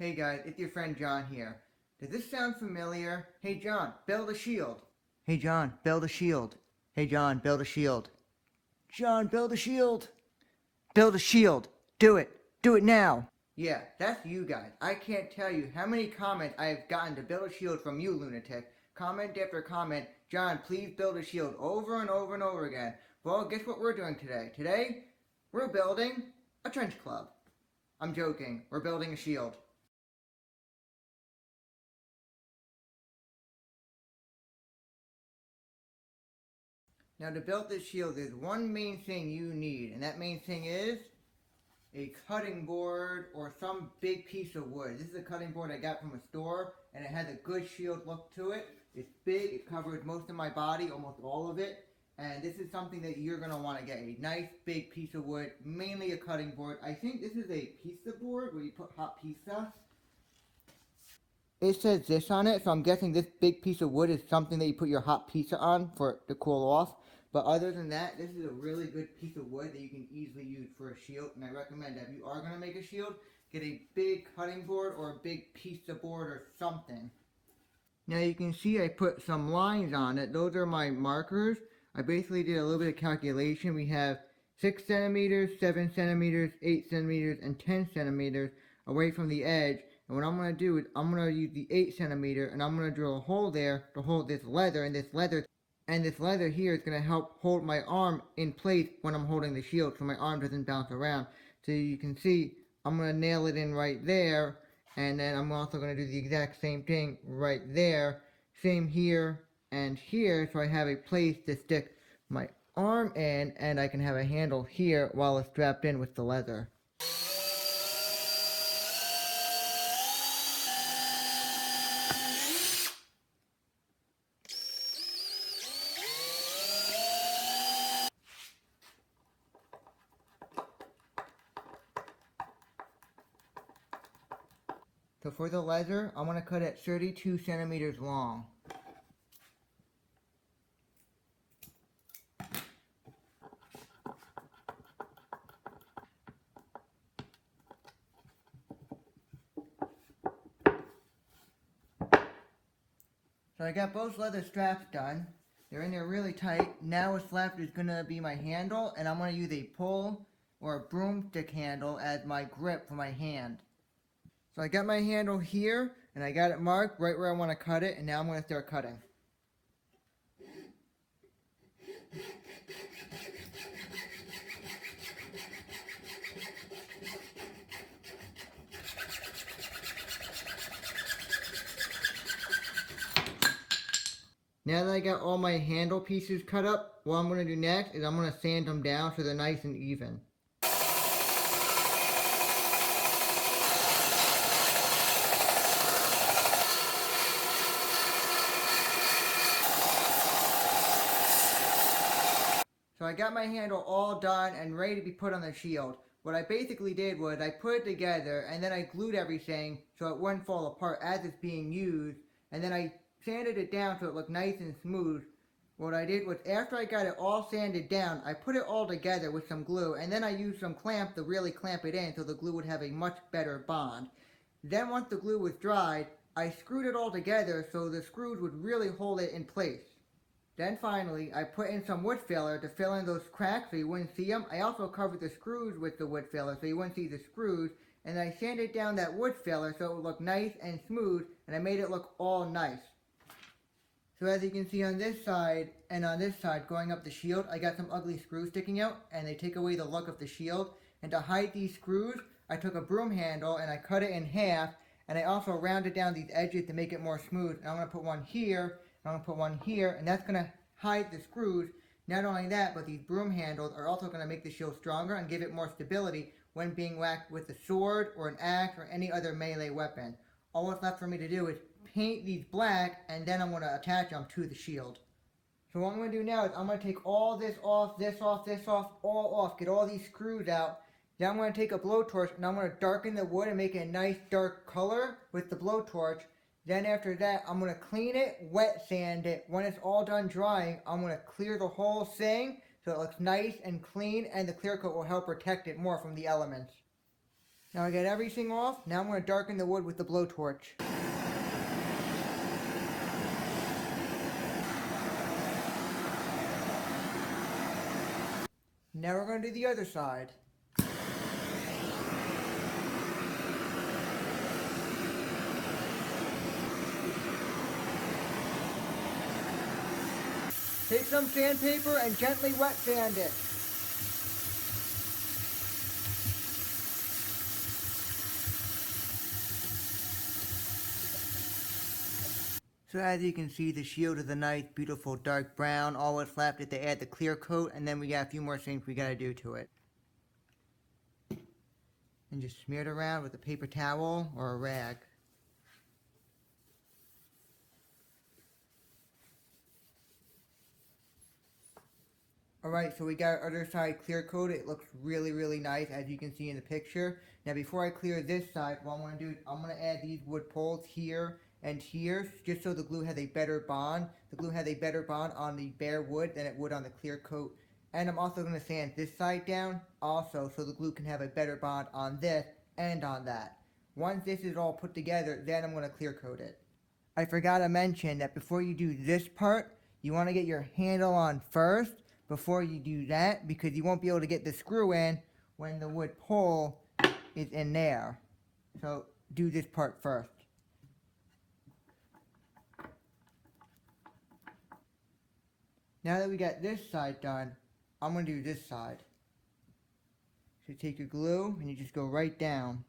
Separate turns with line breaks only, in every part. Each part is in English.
Hey guys, it's your friend John here. Does this sound familiar? Hey John, build a shield. Hey John, build a shield. Hey John, build a shield. John, build a shield. Build a shield. Do it. Do it now. Yeah, that's you guys. I can't tell you how many comments I have gotten to build a shield from you, lunatic. Comment after comment, John, please build a shield over and over and over again. Well, guess what we're doing today? Today, we're building a trench club. I'm joking. We're building a shield. Now to build this shield, there's one main thing you need, and that main thing is a cutting board or some big piece of wood. This is a cutting board I got from a store, and it has a good shield look to it. It's big, it covers most of my body, almost all of it, and this is something that you're going to want to get. A nice big piece of wood, mainly a cutting board. I think this is a pizza board where you put hot pizza. It says this on it, so I'm guessing this big piece of wood is something that you put your hot pizza on for it to cool off. But other than that, this is a really good piece of wood that you can easily use for a shield. And I recommend that if you are going to make a shield, get a big cutting board or a big pizza board or something. Now you can see I put some lines on it. Those are my markers. I basically did a little bit of calculation. We have 6 centimeters, 7 centimeters, 8 centimeters, and 10 centimeters away from the edge. And what I'm going to do is I'm going to use the 8 centimeter and I'm going to drill a hole there to hold this leather, and this leather here is going to help hold my arm in place when I'm holding the shield so my arm doesn't bounce around. So you can see I'm going to nail it in right there, and then I'm also going to do the exact same thing right there. Same here and here, so I have a place to stick my arm in, and I can have a handle here while it's strapped in with the leather. So for the leather, I'm going to cut it 32 centimeters long. So I got both leather straps done. They're in there really tight. Now what's left is going to be my handle, and I'm going to use a pull or a broomstick handle as my grip for my hand. So I got my handle here, and I got it marked right where I want to cut it, and now I'm going to start cutting. Now that I got all my handle pieces cut up, what I'm going to do next is I'm going to sand them down so they're nice and even. So I got my handle all done and ready to be put on the shield. What I basically did was I put it together and then I glued everything so it wouldn't fall apart as it's being used, and then I sanded it down so it looked nice and smooth. What I did was after I got it all sanded down, I put it all together with some glue, and then I used some clamp to really clamp it in so the glue would have a much better bond. Then once the glue was dried, I screwed it all together so the screws would really hold it in place. Then finally, I put in some wood filler to fill in those cracks so you wouldn't see them. I also covered the screws with the wood filler so you wouldn't see the screws. And I sanded down that wood filler so it would look nice and smooth, and I made it look all nice. So as you can see on this side and on this side going up the shield, I got some ugly screws sticking out, and they take away the look of the shield. And to hide these screws, I took a broom handle and I cut it in half, and I also rounded down these edges to make it more smooth. And I'm going to put one here, and I'm going to put one here, and that's going to hide the screws. Not only that, but these broom handles are also going to make the shield stronger and give it more stability when being whacked with a sword or an axe or any other melee weapon. All that's left for me to do is paint these black, and then I'm going to attach them to the shield. So what I'm going to do now is I'm going to take all this off, this off, this off, all off, get all these screws out. Then I'm going to take a blowtorch and I'm going to darken the wood and make it a nice dark color with the blowtorch. Then after that, I'm going to clean it, wet sand it. When it's all done drying, I'm going to clear the whole thing so it looks nice and clean, and the clear coat will help protect it more from the elements. Now I got everything off. Now I'm going to darken the wood with the blowtorch. Now we're going to do the other side. Take some sandpaper and gently wet sand it. So as you can see, the shield is a nice, beautiful dark brown. All that's left is to add the clear coat, and then we got a few more things we gotta do to it. And just smear it around with a paper towel or a rag. Alright, so we got our other side clear coated. It looks really, really nice, as you can see in the picture. Now before I clear this side, what I'm going to do is I'm going to add these wood poles here and here, just so the glue has a better bond. The glue has a better bond on the bare wood than it would on the clear coat. And I'm also going to sand this side down also, so the glue can have a better bond on this and on that. Once this is all put together, then I'm going to clear coat it. I forgot to mention that before you do this part, you want to get your handle on first before you do that, because you won't be able to get the screw in when the wood pole is in there. So do this part first. Now that we got this side done, I'm going to do this side. So take your glue and you just go right down.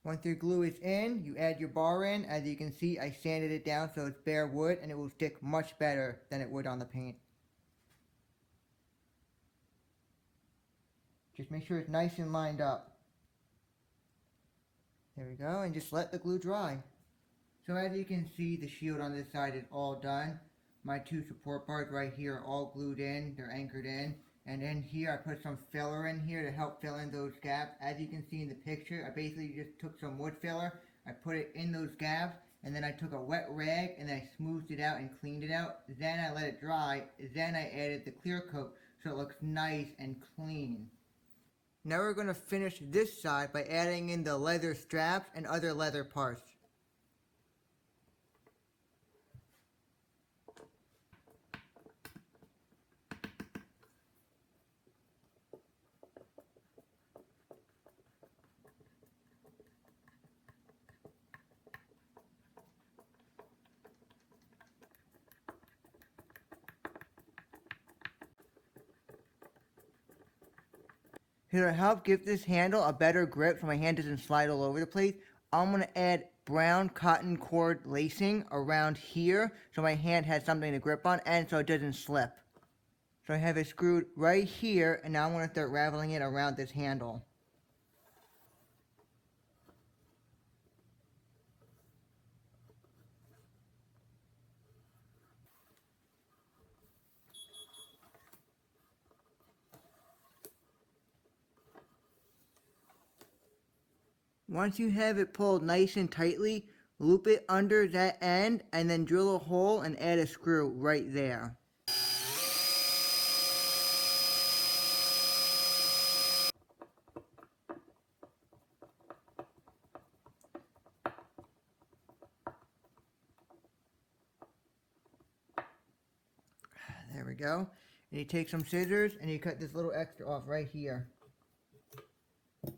Once your glue is in, you add your bar in. As you can see, I sanded it down so it's bare wood and it will stick much better than it would on the paint. Just make sure it's nice and lined up. There we go, and just let the glue dry. So as you can see, the shield on this side is all done. My two support parts right here are all glued in, they're anchored in. And then here I put some filler in here to help fill in those gaps. As you can see in the picture, I basically just took some wood filler, I put it in those gaps, and then I took a wet rag and then I smoothed it out and cleaned it out. Then I let it dry, then I added the clear coat so it looks nice and clean. Now we're going to finish this side by adding in the leather straps and other leather parts. Here to help give this handle a better grip so my hand doesn't slide all over the place, I'm going to add brown cotton cord lacing around here so my hand has something to grip on and so it doesn't slip. So I have it screwed right here, and now I'm going to start raveling it around this handle. Once you have it pulled nice and tightly, loop it under that end and then drill a hole and add a screw right there. There we go. And you take some scissors and you cut this little extra off right here.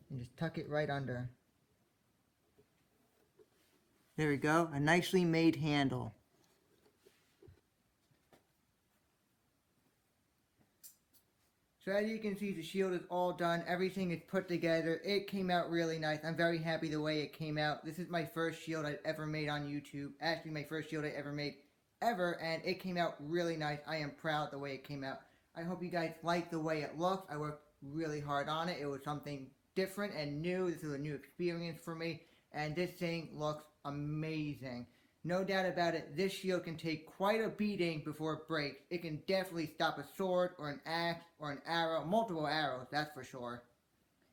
And just tuck it right under. There we go, a nicely made handle. So as you can see, the shield is all done. Everything is put together. It came out really nice. I'm very happy the way it came out. This is my first shield I've ever made on YouTube. Actually, my first shield I ever made ever, and it came out really nice. I am proud the way it came out. I hope you guys like the way it looks. I worked really hard on it. It was something different and new. This was a new experience for me, and this thing looks amazing. No doubt about it, this shield can take quite a beating before it breaks. It can definitely stop a sword or an axe or an arrow, multiple arrows, that's for sure.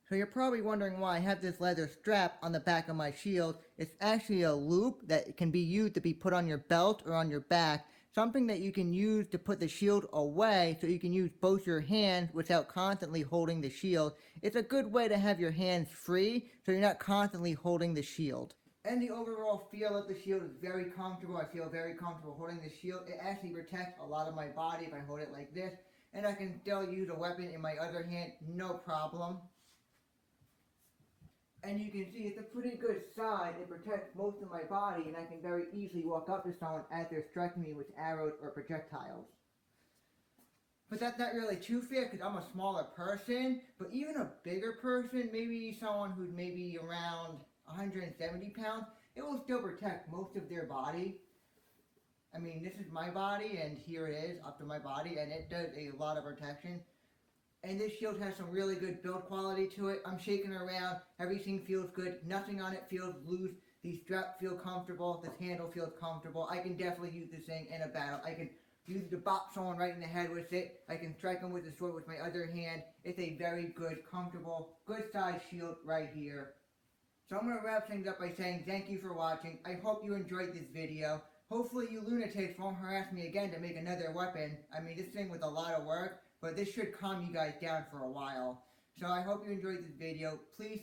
So you're probably wondering why I have this leather strap on the back of my shield. It's actually a loop that can be used to be put on your belt or on your back something that you can use to put the shield away so you can use both your hands without constantly holding the shield. It's a good way to have your hands free so you're not constantly holding the shield. And the overall feel of the shield is very comfortable. I feel very comfortable holding the shield. It actually protects a lot of my body if I hold it like this. And I can still use a weapon in my other hand, no problem. And you can see it's a pretty good size. It protects most of my body, and I can very easily walk up to someone as they're striking me with arrows or projectiles. But that's not really too fair because I'm a smaller person. But even a bigger person, maybe someone who's maybe around 170 pounds, it will still protect most of their body. I mean, this is my body, and here it is up to my body, and it does a lot of protection. And this shield has some really good build quality to it. I'm shaking around. Everything feels good. Nothing on it feels loose. These straps feel comfortable. This handle feels comfortable. I can definitely use this thing in a battle. I can use to bop someone right in the head with it. I can strike them with the sword with my other hand. It's a very good, comfortable, good size shield right here. So I'm going to wrap things up by saying thank you for watching. I hope you enjoyed this video. Hopefully you lunatics won't harass me again to make another weapon. I mean, this thing was a lot of work, but this should calm you guys down for a while. So I hope you enjoyed this video. Please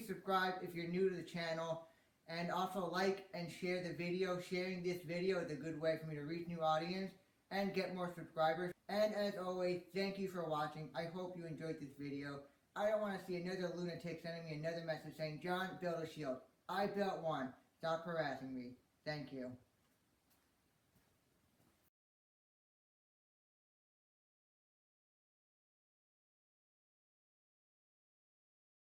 subscribe if you're new to the channel. And also like and share the video. Sharing this video is a good way for me to reach new audience and get more subscribers. And as always, thank you for watching. I hope you enjoyed this video. I don't want to see another lunatic sending me another message saying, John, build a shield. I built one. Stop harassing me. Thank you.